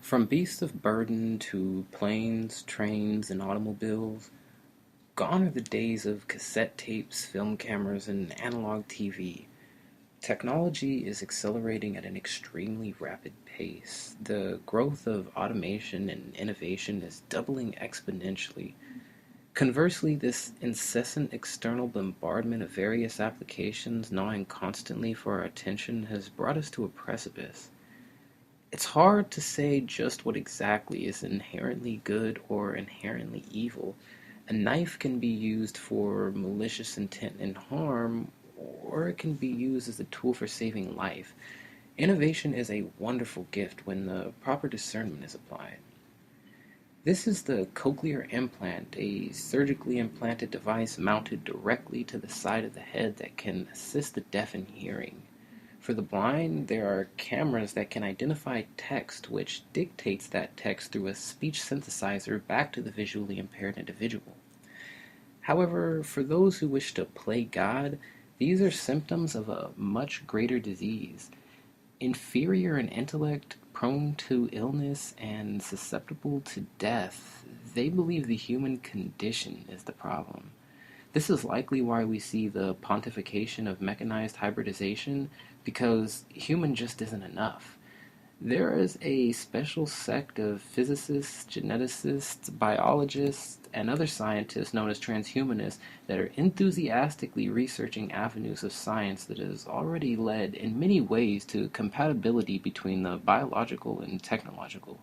From beasts of burden to planes, trains, and automobiles, gone are the days of cassette tapes, film cameras, and analog TV. Technology is accelerating at an extremely rapid pace. The growth of automation and innovation is doubling exponentially. Conversely, this incessant external bombardment of various applications gnawing constantly for our attention has brought us to a precipice. It's hard to say just what exactly is inherently good or inherently evil. A knife can be used for malicious intent and harm, or it can be used as a tool for saving life. Innovation is a wonderful gift when the proper discernment is applied. This is the cochlear implant, a surgically implanted device mounted directly to the side of the head that can assist the deaf in hearing. For the blind, there are cameras that can identify text, which dictates that text through a speech synthesizer back to the visually impaired individual. However, for those who wish to play God, these are symptoms of a much greater disease. Inferior in intellect, prone to illness, and susceptible to death, they believe the human condition is the problem. This is likely why we see the pontification of mechanized hybridization, because human just isn't enough. There is a special sect of physicists, geneticists, biologists, and other scientists known as transhumanists that are enthusiastically researching avenues of science that has already led in many ways to compatibility between the biological and technological.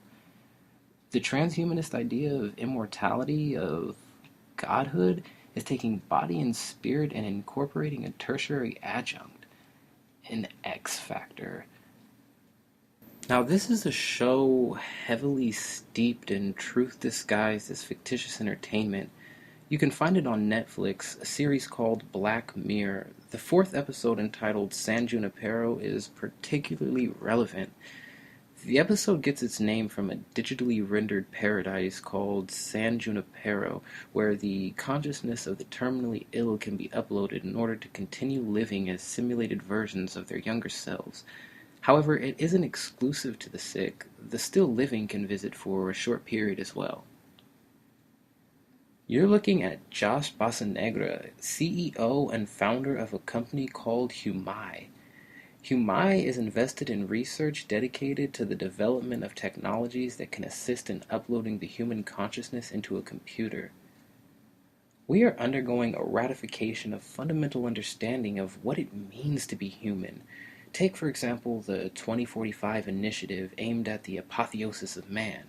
The transhumanist idea of immortality, of godhood, is taking body and spirit and incorporating a tertiary adjunct, an X factor. Now, this is a show heavily steeped in truth disguised as fictitious entertainment. You can find it on Netflix, a series called Black Mirror. The fourth episode, entitled San Junipero, is particularly relevant. The episode gets its name from a digitally rendered paradise called San Junipero, where the consciousness of the terminally ill can be uploaded in order to continue living as simulated versions of their younger selves. However, it isn't exclusive to the sick. The still living can visit for a short period as well. You're looking at Josh Bosanegra, CEO and founder of a company called Humai. Humai is invested in research dedicated to the development of technologies that can assist in uploading the human consciousness into a computer. We are undergoing a ratification of fundamental understanding of what it means to be human. Take, for example, the 2045 initiative aimed at the apotheosis of man.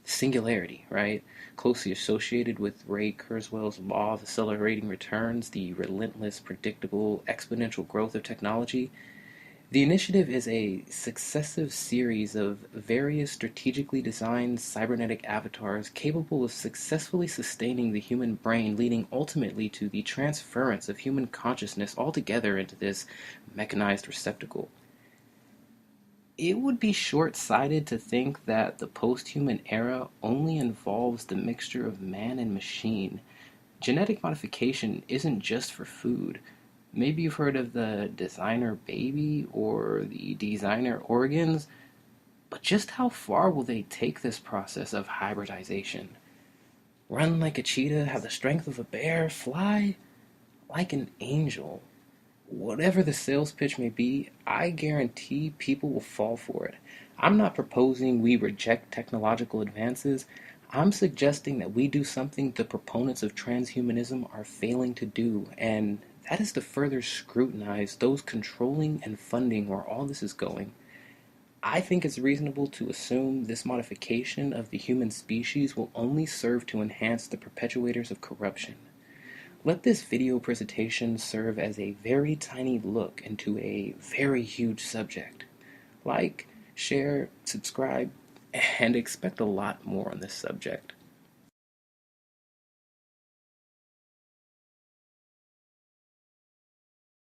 The singularity, right? Closely associated with Ray Kurzweil's law of accelerating returns, the relentless, predictable, exponential growth of technology. The initiative is a successive series of various strategically designed cybernetic avatars capable of successfully sustaining the human brain, leading ultimately to the transference of human consciousness altogether into this mechanized receptacle. It would be short-sighted to think that the post-human era only involves the mixture of man and machine. Genetic modification isn't just for food. Maybe you've heard of the designer baby or the designer organs, but just how far will they take this process of hybridization? Run like a cheetah, have the strength of a bear, fly like an angel. Whatever the sales pitch may be, I guarantee people will fall for it. I'm not proposing we reject technological advances. I'm suggesting that we do something the proponents of transhumanism are failing to do, and that is to further scrutinize those controlling and funding where all this is going. I think it's reasonable to assume this modification of the human species will only serve to enhance the perpetuators of corruption. Let this video presentation serve as a very tiny look into a very huge subject. Like, share, subscribe, and expect a lot more on this subject.